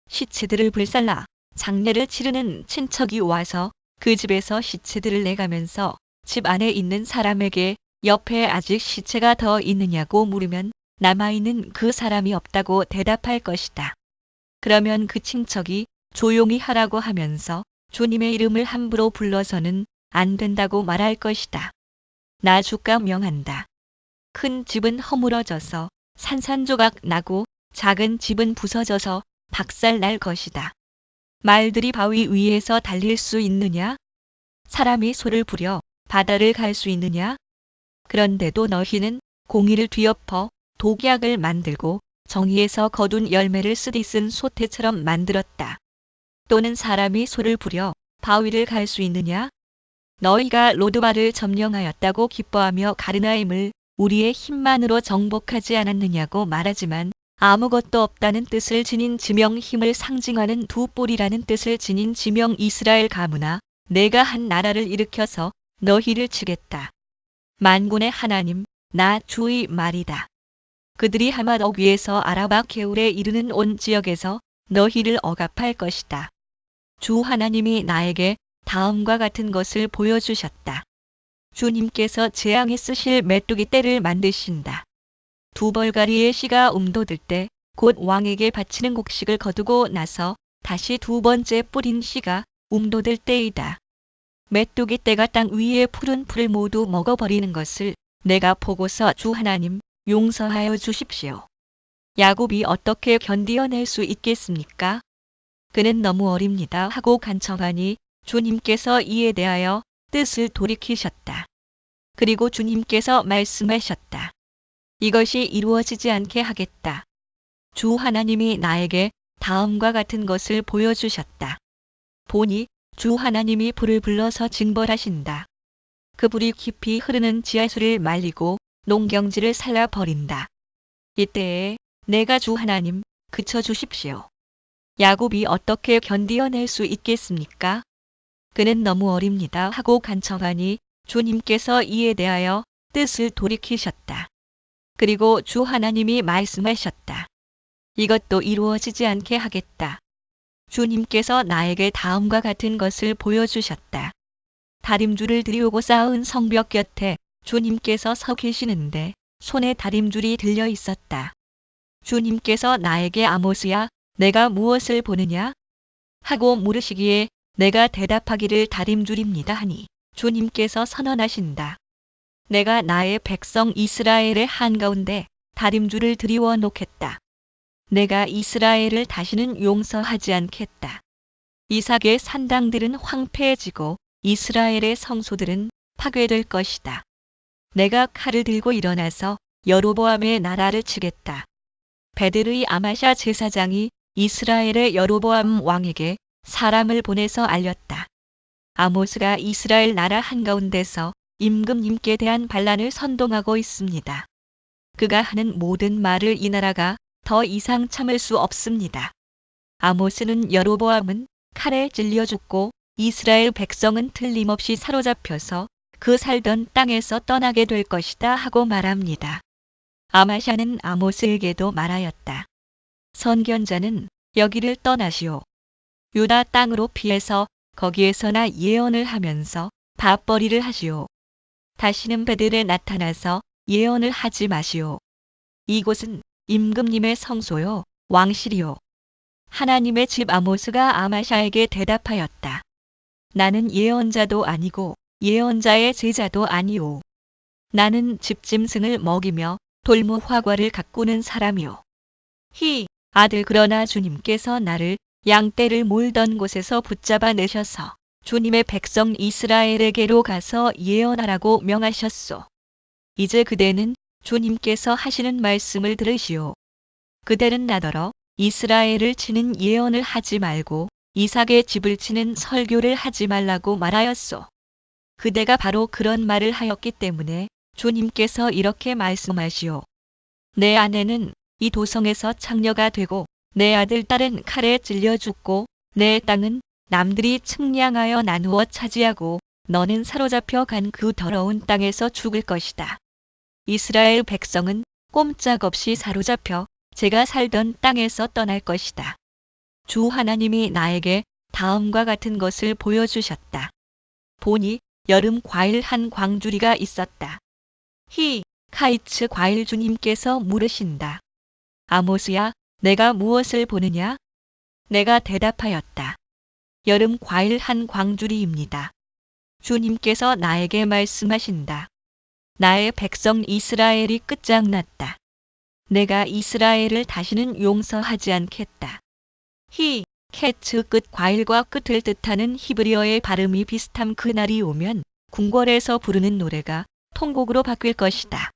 시체들을 불살라 장례를 치르는 친척이 와서 그 집에서 시체들을 내가면서 집 안에 있는 사람에게 옆에 아직 시체가 더 있느냐고 물으면 남아있는 그 사람이 없다고 대답할 것이다. 그러면 그 친척이 조용히 하라고 하면서 주님의 이름을 함부로 불러서는 안 된다고 말할 것이다. 나 주가 명한다. 큰 집은 허물어져서 산산조각 나고 작은 집은 부서져서 박살 날 것이다. 말들이 바위 위에서 달릴 수 있느냐? 사람이 소를 부려 바다를 갈 수 있느냐? 그런데도 너희는 공의를 뒤엎어 독약을 만들고 정의에서 거둔 열매를 쓰디쓴 소태처럼 만들었다. 또는 사람이 소를 부려 바위를 갈 수 있느냐? 너희가 로드바를 점령하였다고 기뻐하며 가르나임을 우리의 힘만으로 정복하지 않았느냐고 말하지만 아무것도 없다는 뜻을 지닌 지명 힘을 상징하는 두 뿔이라는 뜻을 지닌 지명 이스라엘 가문아, 내가 한 나라를 일으켜서 너희를 치겠다. 만군의 하나님, 나 주의 말이다. 그들이 하맛 위에서 아라바 게울에 이르는 온 지역에서 너희를 억압할 것이다. 주 하나님이 나에게 다음과 같은 것을 보여주셨다. 주님께서 재앙에 쓰실 메뚜기 떼를 만드신다. 두 벌가리의 씨가 움돋을 때 곧 왕에게 바치는 곡식을 거두고 나서 다시 두 번째 뿌린 씨가 움돋을 때이다. 메뚜기 떼가 땅 위의 푸른 풀을 모두 먹어버리는 것을 내가 보고서 주 하나님 용서하여 주십시오. 야곱이 어떻게 견디어낼 수 있겠습니까? 그는 너무 어립니다 하고 간청하니 주님께서 이에 대하여 뜻을 돌이키셨다. 그리고 주님께서 말씀하셨다. 이것이 이루어지지 않게 하겠다. 주 하나님이 나에게 다음과 같은 것을 보여주셨다. 보니 주 하나님이 불을 불러서 징벌하신다. 그 불이 깊이 흐르는 지하수를 말리고 농경지를 살라버린다. 이때에 내가 주 하나님 그쳐 주십시오. 야곱이 어떻게 견디어낼 수 있겠습니까? 그는 너무 어립니다 하고 간청하니 주님께서 이에 대하여 뜻을 돌이키셨다. 그리고 주 하나님이 말씀하셨다. 이것도 이루어지지 않게 하겠다. 주님께서 나에게 다음과 같은 것을 보여주셨다. 다림줄을 들이오고 쌓은 성벽 곁에 주님께서 서 계시는데 손에 다림줄이 들려 있었다. 주님께서 나에게 아모스야, 내가 무엇을 보느냐? 하고 물으시기에 내가 대답하기를 다림줄입니다 하니 주님께서 선언하신다. 내가 나의 백성 이스라엘의 한가운데 다림줄을 들이워 놓겠다. 내가 이스라엘을 다시는 용서하지 않겠다. 이삭의 산당들은 황폐해지고 이스라엘의 성소들은 파괴될 것이다. 내가 칼을 들고 일어나서 여로보암의 나라를 치겠다. 베델의 아마샤 제사장이 이스라엘의 여로보암 왕에게 사람을 보내서 알렸다. 아모스가 이스라엘 나라 한가운데서 임금님께 대한 반란을 선동하고 있습니다. 그가 하는 모든 말을 이 나라가 더 이상 참을 수 없습니다. 아모스는 여로보암은 칼에 찔려 죽고 이스라엘 백성은 틀림없이 사로잡혀서 그 살던 땅에서 떠나게 될 것이다 하고 말합니다. 아마샤는 아모스에게도 말하였다. 선견자는 여기를 떠나시오. 유다 땅으로 피해서 거기에서나 예언을 하면서 밥벌이를 하시오. 다시는 베델에 나타나서 예언을 하지 마시오. 이곳은 임금님의 성소요, 왕실이요. 하나님의 집. 아모스가 아마샤에게 대답하였다. 나는 예언자도 아니고 예언자의 제자도 아니오. 나는 집짐승을 먹이며 돌무 화과를 가꾸는 사람이오. 아들, 그러나 주님께서 나를 양떼를 몰던 곳에서 붙잡아 내셔서 주님의 백성 이스라엘에게로 가서 예언하라고 명하셨소. 이제 그대는 주님께서 하시는 말씀을 들으시오. 그대는 나더러 이스라엘을 치는 예언을 하지 말고 이삭의 집을 치는 설교를 하지 말라고 말하였소. 그대가 바로 그런 말을 하였기 때문에 주님께서 이렇게 말씀하시오. 내 아내는 이 도성에서 창녀가 되고 내 아들 딸은 칼에 찔려 죽고 내 땅은 남들이 측량하여 나누어 차지하고 너는 사로잡혀 간 그 더러운 땅에서 죽을 것이다. 이스라엘 백성은 꼼짝없이 사로잡혀 제가 살던 땅에서 떠날 것이다. 주 하나님이 나에게 다음과 같은 것을 보여주셨다. 보니 여름 과일 한 광주리가 있었다. 카이츠 과일. 주님께서 물으신다. 아모스야, 내가 무엇을 보느냐? 내가 대답하였다. 여름 과일 한 광주리입니다. 주님께서 나에게 말씀하신다. 나의 백성 이스라엘이 끝장났다. 내가 이스라엘을 다시는 용서하지 않겠다. 캐츠 끝 과일과 끝을 뜻하는 히브리어의 발음이 비슷한 그날이 오면 궁궐에서 부르는 노래가 통곡으로 바뀔 것이다.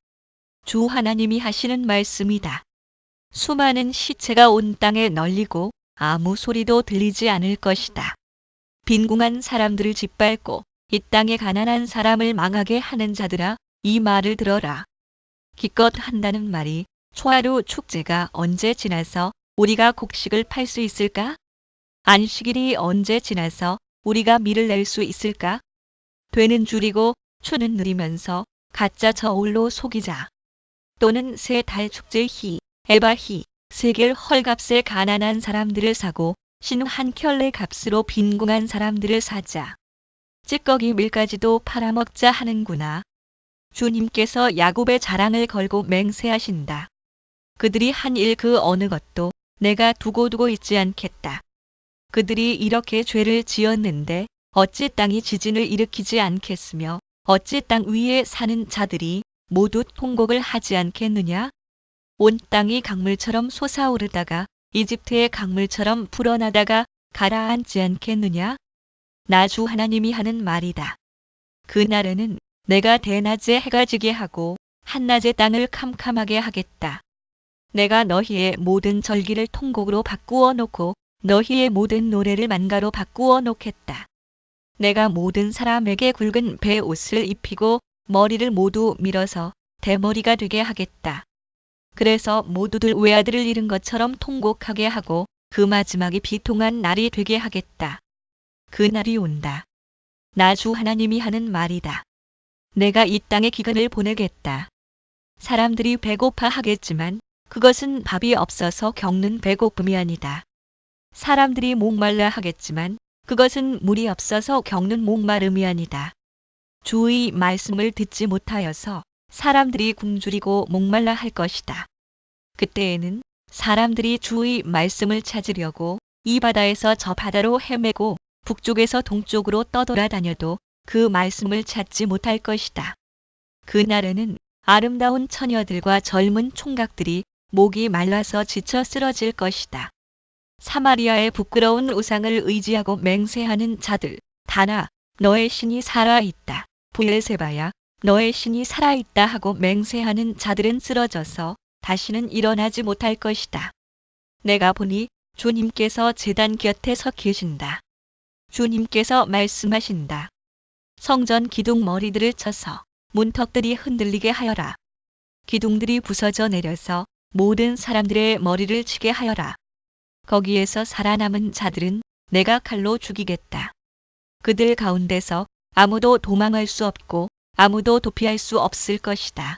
주 하나님이 하시는 말씀이다. 수많은 시체가 온 땅에 널리고 아무 소리도 들리지 않을 것이다. 빈궁한 사람들을 짓밟고 이 땅에 가난한 사람을 망하게 하는 자들아, 이 말을 들어라. 기껏 한다는 말이 초하루 축제가 언제 지나서 우리가 곡식을 팔 수 있을까? 안식일이 언제 지나서 우리가 밀을 낼 수 있을까? 되는 줄이고 추는 느리면서 가짜 저울로 속이자. 또는 세 달 축제 히, 에바 히, 세겔 헐값에 가난한 사람들을 사고 신 한 켤레 값으로 빈궁한 사람들을 사자. 찌꺼기 밀까지도 팔아먹자 하는구나. 주님께서 야곱의 자랑을 걸고 맹세하신다. 그들이 한 일 그 어느 것도 내가 두고두고 있지 않겠다. 그들이 이렇게 죄를 지었는데 어찌 땅이 지진을 일으키지 않겠으며 어찌 땅 위에 사는 자들이 모두 통곡을 하지 않겠느냐? 온 땅이 강물처럼 솟아오르다가 이집트의 강물처럼 불어나다가 가라앉지 않겠느냐? 나 주 하나님이 하는 말이다. 그날에는 내가 대낮에 해가 지게 하고 한낮에 땅을 캄캄하게 하겠다. 내가 너희의 모든 절기를 통곡으로 바꾸어 놓고 너희의 모든 노래를 만가로 바꾸어 놓겠다. 내가 모든 사람에게 굵은 배 옷을 입히고 머리를 모두 밀어서 대머리가 되게 하겠다. 그래서 모두들 외아들을 잃은 것처럼 통곡하게 하고 그 마지막이 비통한 날이 되게 하겠다. 그 날이 온다. 나 주 하나님이 하는 말이다. 내가 이 땅에 기근을 보내겠다. 사람들이 배고파 하겠지만 그것은 밥이 없어서 겪는 배고픔이 아니다. 사람들이 목말라 하겠지만 그것은 물이 없어서 겪는 목마름이 아니다. 주의 말씀을 듣지 못하여서 사람들이 굶주리고 목말라 할 것이다. 그때에는 사람들이 주의 말씀을 찾으려고 이 바다에서 저 바다로 헤매고 북쪽에서 동쪽으로 떠돌아다녀도 그 말씀을 찾지 못할 것이다. 그날에는 아름다운 처녀들과 젊은 총각들이 목이 말라서 지쳐 쓰러질 것이다. 사마리아의 부끄러운 우상을 의지하고 맹세하는 자들, 다나, 너의 신이 살아있다. 부엘세바야, 너의 신이 살아있다 하고 맹세하는 자들은 쓰러져서 다시는 일어나지 못할 것이다. 내가 보니 주님께서 제단 곁에 서 계신다. 주님께서 말씀하신다. 성전 기둥 머리들을 쳐서 문턱들이 흔들리게 하여라. 기둥들이 부서져 내려서 모든 사람들의 머리를 치게 하여라. 거기에서 살아남은 자들은 내가 칼로 죽이겠다. 그들 가운데서 아무도 도망할 수 없고 아무도 도피할 수 없을 것이다.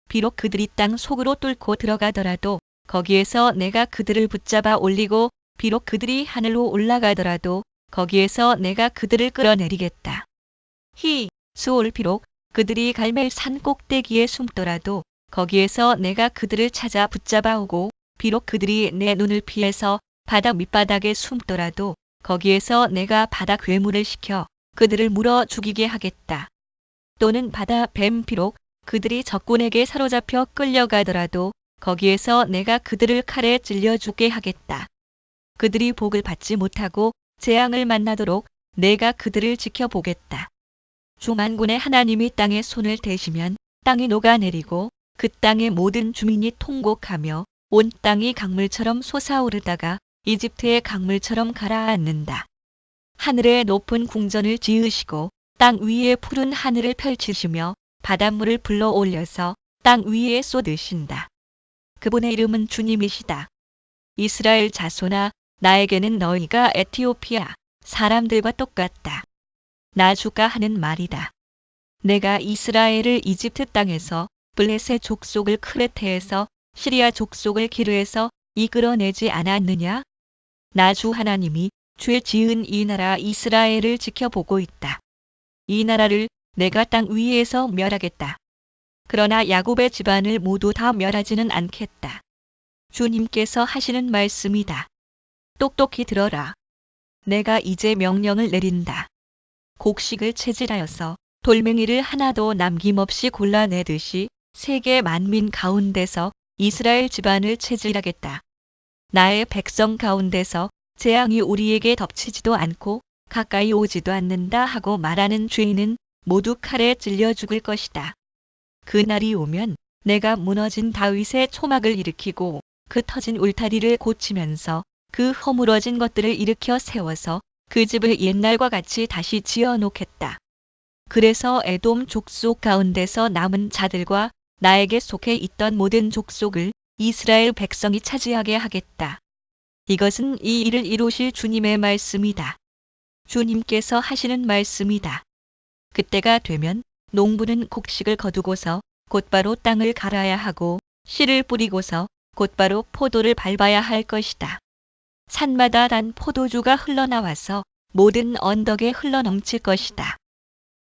비록 그들이 땅 속으로 뚫고 들어가더라도 거기에서 내가 그들을 붙잡아 올리고 비록 그들이 하늘로 올라가더라도 거기에서 내가 그들을 끌어내리겠다. 수올 비록 그들이 갈멜산 꼭대기에 숨더라도 거기에서 내가 그들을 찾아 붙잡아 오고 비록 그들이 내 눈을 피해서 바닥 밑바닥에 숨더라도 거기에서 내가 바다 괴물을 시켜 그들을 물어 죽이게 하겠다. 또는 바다 뱀 비록 그들이 적군에게 사로잡혀 끌려가더라도 거기에서 내가 그들을 칼에 찔려 죽게 하겠다. 그들이 복을 받지 못하고 재앙을 만나도록 내가 그들을 지켜보겠다. 주만군의 하나님이 땅에 손을 대시면 땅이 녹아내리고 그 땅의 모든 주민이 통곡하며 온 땅이 강물처럼 솟아오르다가 이집트의 강물처럼 가라앉는다. 하늘에 높은 궁전을 지으시고 땅 위에 푸른 하늘을 펼치시며 바닷물을 불러 올려서 땅 위에 쏟으신다. 그분의 이름은 주님이시다. 이스라엘 자손아, 나에게는 너희가 에티오피아 사람들과 똑같다. 나 주가 하는 말이다. 내가 이스라엘을 이집트 땅에서 블레셋 족속을 크레테에서 시리아 족속을 기르에서 이끌어내지 않았느냐? 나 주 하나님이 죄 지은 이 나라 이스라엘을 지켜보고 있다. 이 나라를 내가 땅 위에서 멸하겠다. 그러나 야곱의 집안을 모두 다 멸하지는 않겠다. 주님께서 하시는 말씀이다. 똑똑히 들어라. 내가 이제 명령을 내린다. 곡식을 채질하여서 돌멩이를 하나도 남김없이 골라내듯이 세계 만민 가운데서 이스라엘 집안을 채질하겠다. 나의 백성 가운데서 재앙이 우리에게 덮치지도 않고 가까이 오지도 않는다 하고 말하는 죄인은 모두 칼에 찔려 죽을 것이다. 그날이 오면 내가 무너진 다윗의 초막을 일으키고 그 터진 울타리를 고치면서 그 허물어진 것들을 일으켜 세워서 그 집을 옛날과 같이 다시 지어 놓겠다. 그래서 에돔 족속 가운데서 남은 자들과 나에게 속해 있던 모든 족속을 이스라엘 백성이 차지하게 하겠다. 이것은 이 일을 이루실 주님의 말씀이다. 주님께서 하시는 말씀이다. 그때가 되면 농부는 곡식을 거두고서 곧바로 땅을 갈아야 하고 씨를 뿌리고서 곧바로 포도를 밟아야 할 것이다. 산마다 단 포도주가 흘러나와서 모든 언덕에 흘러넘칠 것이다.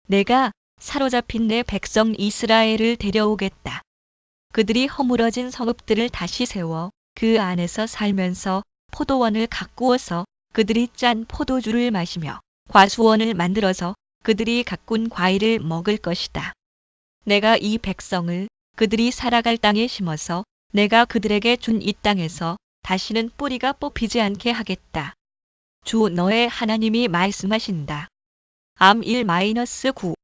내가 사로잡힌 내 백성 이스라엘을 데려오겠다. 그들이 허물어진 성읍들을 다시 세워 그 안에서 살면서 포도원을 가꾸어서 그들이 짠 포도주를 마시며 과수원을 만들어서 그들이 가꾼 과일을 먹을 것이다. 내가 이 백성을 그들이 살아갈 땅에 심어서 내가 그들에게 준 이 땅에서 다시는 뿌리가 뽑히지 않게 하겠다. 주 너의 하나님이 말씀하신다. 암 1-9